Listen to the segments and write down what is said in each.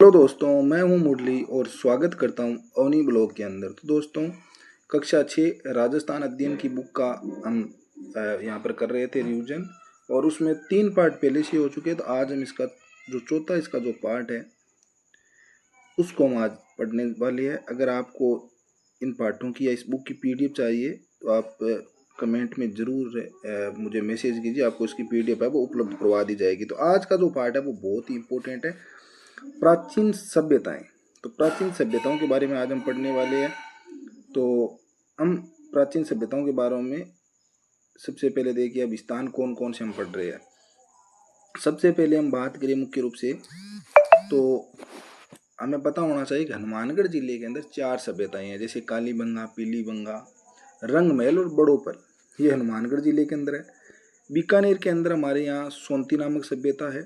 Hello दोस्तों, मैं हूं मुरली और स्वागत करता हूं अवनी ब्लॉग के अंदर। तो दोस्तों, कक्षा 6 राजस्थान अध्ययन की बुक का हम यहां पर कर रहे थे रिवीजन, और उसमें 3 पार्ट पहले से हो चुके हैं। तो आज हम इसका जो चौथा इसका जो पार्ट है उसको हम आज पढ़ने वाले हैं। अगर आपको इन पार्टों की या इस बुक की पीडीएफ चाहिए तो आप कमेंट में ज़रूर मुझे मैसेज कीजिए, आपको इसकी पीडीएफ है वो उपलब्ध करवा दी जाएगी। तो आज का जो पार्ट है वो बहुत ही इंपॉर्टेंट है, प्राचीन सभ्यताएं। तो प्राचीन सभ्यताओं के बारे में आज हम पढ़ने वाले हैं। तो हम प्राचीन सभ्यताओं के बारे में सबसे पहले देखिए अब स्थान कौन कौन से हम पढ़ रहे हैं। सबसे पहले हम बात करें मुख्य रूप से, तो हमें पता होना चाहिए कि हनुमानगढ़ जिले के अंदर 4 सभ्यताएं हैं, जैसे कालीबंगा, पीलीबंगा, रंगमहल और बड़ोपल। ये हनुमानगढ़ जिले के अंदर है। बीकानेर के अंदर हमारे यहाँ सोनती नामक सभ्यता है।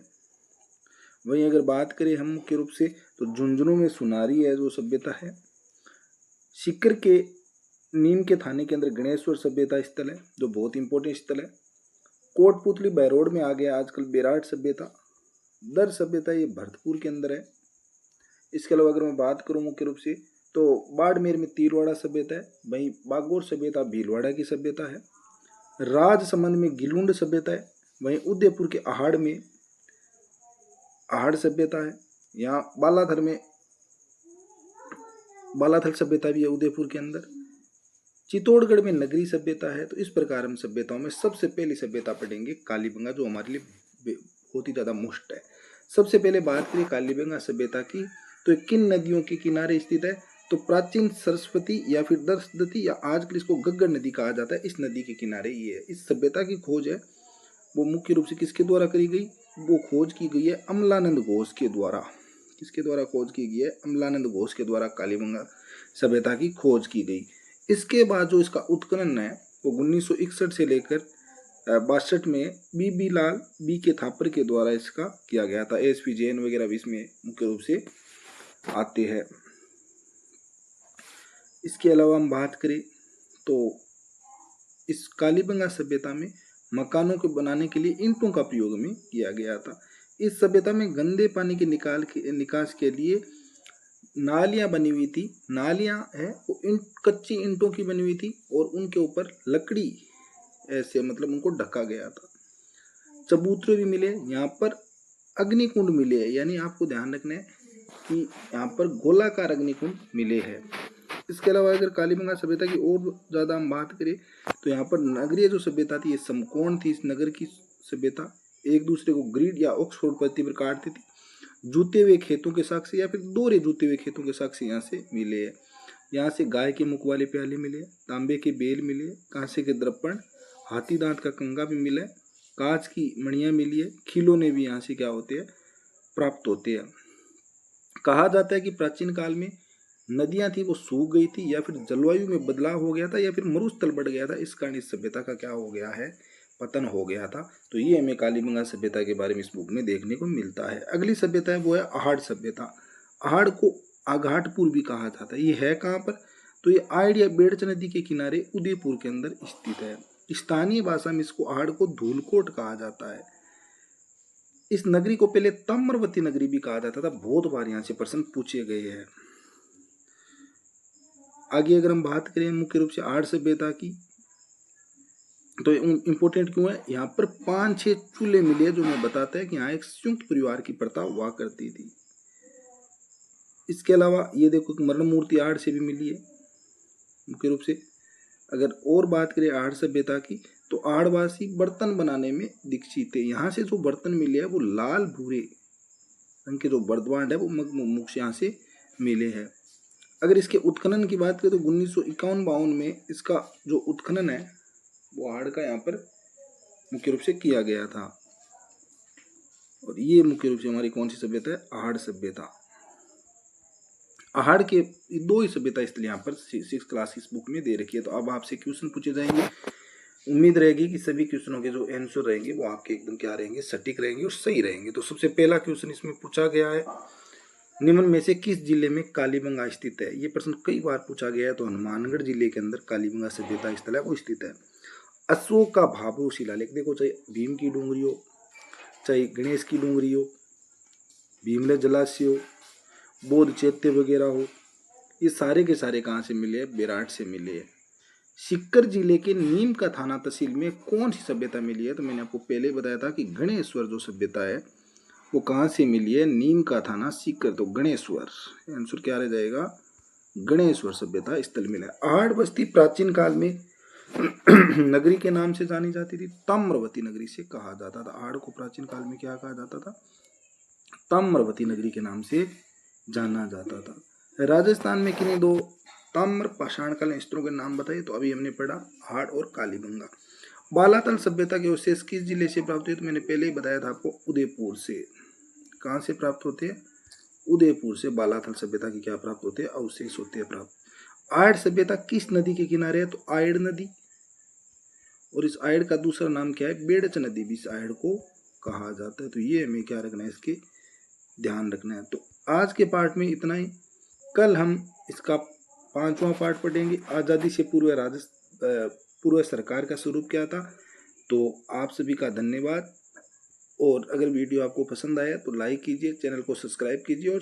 वहीं अगर बात करें हम मुख्य रूप से, तो झुंझुनू में सुनारी है जो सभ्यता है। सीकर के नीम के थाने के अंदर गणेश्वर सभ्यता स्थल है जो बहुत इंपॉर्टेंट स्थल है। कोटपुतली बैरोड में आ गया आजकल बेराट सभ्यता। दर सभ्यता ये भरतपुर के अंदर है। इसके अलावा अगर मैं बात करूं मुख्य रूप से, तो बाड़मेर में तीरवाड़ा सभ्यता है। वहीं बागोर सभ्यता भीलवाड़ा की सभ्यता है। राजसमंद में गिलुंड सभ्यता है। वहीं उदयपुर के आहाड़ में आहाड़ सभ्यता है। यहाँ बालाथल में बालाथल सभ्यता भी है उदयपुर के अंदर। चित्तौड़गढ़ में नगरी सभ्यता है। तो इस प्रकार हम सभ्यताओं में सबसे पहली सभ्यता पढ़ेंगे कालीबंगा, जो हमारे लिए बहुत ही ज्यादा मुश्किल है। सबसे पहले बात करें कालीबंगा सभ्यता की, तो किन नदियों के किनारे स्थित है? तो प्राचीन सरस्वती या फिर दरस्वती या आजकल इसको गग्गर नदी कहा जाता है, इस नदी के किनारे ये है। इस सभ्यता की खोज है वो मुख्य रूप से किसके द्वारा करी गई? वो खोज की गई है अमलानंद घोष के द्वारा। किसके द्वारा खोज की गई है? अमलानंद घोष के द्वारा कालीबंगा सभ्यता की खोज की गई। इसके बाद जो इसका उत्खनन है वो 1961 से लेकर 62 में बी लाल बी के थापर के द्वारा इसका किया गया था। एसपी जैन वगैरह भी इसमें मुख्य रूप से आते हैं। इसके अलावा हम बात करें तो इस कालीबंगा सभ्यता में मकानों को बनाने के लिए ईंटों का प्रयोग में किया गया था। इस सभ्यता में गंदे पानी के निकास के लिए नालियां बनी हुई थी। नालियां है वो कच्ची ईंटों की बनी हुई थी और उनके ऊपर लकड़ी ऐसे मतलब उनको ढका गया था। चबूतरे भी मिले यहाँ पर, अग्निकुंड मिले, यानी आपको ध्यान रखना है कि यहाँ पर गोलाकार अग्निकुंड मिले हैं। इसके अलावा अगर कालीबंगा सभ्यता की और ज्यादा हम बात करें तो यहाँ पर नगरीय जो सभ्यता थी ये समकोण थी। इस नगर की सभ्यता एक दूसरे को ग्रिड या ऑक्सफोर्ड पत्ती पर काटती थी। जूते हुए खेतों के साक्ष्य या फिर दोहरे जूते हुए खेतों के साक्ष्य यहाँ से मिले हैं। यहाँ से गाय के मुख वाले प्याले मिले, तांबे के बेल मिले, कांसे के दर्पण, हाथी दांत का कंगा भी मिला है, कांच की मणियां मिली है, खिलौने भी यहाँ से क्या होते हैं? प्राप्त होते हैं। कहा जाता है कि प्राचीन काल में नदियां थी वो सूख गई थी, या फिर जलवायु में बदलाव हो गया था, या फिर मरुस्थल बढ़ गया था। इस कारण इस सभ्यता का क्या हो गया है? पतन हो गया था। तो ये हमें कालीबंगा सभ्यता के बारे में इस बुक में देखने को मिलता है। अगली सभ्यता है वो है आहाड़ सभ्यता। आहाड़ को आघाटपुर भी कहा जाता है। ये है कहाँ पर? तो ये आइड या बेड़च नदी के किनारे उदयपुर के अंदर स्थित है। स्थानीय भाषा में इसको आहाड़ को धूलकोट कहा जाता है। इस नगरी को पहले ताम्रवती नगरी भी कहा जाता था। बहुत बार यहाँ से प्रश्न पूछे गए हैं। आगे अगर हम बात करें मुख्य रूप से आहाड़ सभ्यता की, तो इंपॉर्टेंट क्यों है? यहाँ पर 5-6 चूल्हे मिले जो हमें बताता है कि यहाँ एक संयुक्त परिवार की प्रथा हुआ करती थी। इसके अलावा ये देखो कि मरण मूर्ति आहाड़ से भी मिली है मुख्य रूप से। अगर और बात करें आहाड़ सभ्यता की, तो आहाड़वासी बर्तन बनाने में दीक्षित थे। यहाँ से जो बर्तन मिले हैं वो लाल भूरे रंग के जो बर्दवांड है वो मुख्य यहाँ से मिले हैं। अगर इसके उत्खनन की बात करें तो 1951-52 में इसका जो उत्खनन है वो आहाड़ का यहाँ पर मुख्य रूप से किया गया था। और ये मुख्य रूप से हमारी कौन सी सभ्यता है? आहाड़ सभ्यता। आहाड़ के 2 ही सभ्यता स्थल यहाँ पर 6 क्लास इस बुक में दे रखी है। तो अब आपसे क्वेश्चन पूछे जाएंगे। उम्मीद रहेगी कि सभी क्वेश्चनों के जो आंसर रहेंगे वो आपके एकदम क्या रहेंगे? सटीक रहेंगे और सही रहेंगे। तो सबसे पहला क्वेश्चन इसमें पूछा गया है, निम्न में से किस जिले में कालीबंगा स्थित है? ये प्रश्न कई बार पूछा गया है। तो हनुमानगढ़ जिले के अंदर कालीबंगा सभ्यता स्थल है वो स्थित है। अशोक का भाबरू शिलालेख देखो, चाहे भीम की डूंगरी हो, चाहे गणेश की डूंगरी हो, भीमले जलाशय हो, बौद्ध चैत्य वगैरह हो, ये सारे के सारे कहाँ से मिले हैं? बेराट से मिले हैं। सीकर जिले के नीम का थाना तहसील में कौन सी सभ्यता मिली है? तो मैंने आपको पहले बताया था कि गणेश्वर जो सभ्यता है वो कहाँ से मिली है? नीम का थाना सीकर, तो गणेश्वर आंसर क्या रह जाएगा? गणेश्वर सभ्यता स्थल मिला है। आहड़ बस्ती प्राचीन काल में नगरी के नाम से जानी जाती थी, ताम्रवती नगरी से कहा जाता था। आहड़ को प्राचीन काल में क्या कहा जाता था? ताम्रवती नगरी के नाम से जाना जाता था। राजस्थान में किन्हीं दो ताम्र पाषाणकालीन स्तरों के नाम बताइए? तो अभी हमने पढ़ा आहड़ और कालीबंगा। बालातल सभ्यता के अवशेष किस जिले से प्राप्त हुए? तो मैंने पहले ही बताया था आपको, उदयपुर से। कहाँ से प्राप्त होते हैं? उदयपुर से बालाथल सभ्यता की क्या प्राप्त होते हैं? अवशेष होते हैं प्राप्त। आयड़ सभ्यता किस नदी के किनारे है? तो आयड़ नदी। और इस आयड़ का दूसरा नाम क्या है? बेड़च नदी भी इस आयड़ को कहा जाता है। तो ये हमें क्या रखना है? इसके ध्यान रखना है। तो आज के पार्ट में इतना ही। कल हम इसका 5वां पार्ट पढ़ेंगे, आज़ादी से पूर्व सरकार का स्वरूप क्या था। तो आप सभी का धन्यवाद। और अगर वीडियो आपको पसंद आया तो लाइक कीजिए, चैनल को सब्सक्राइब कीजिए और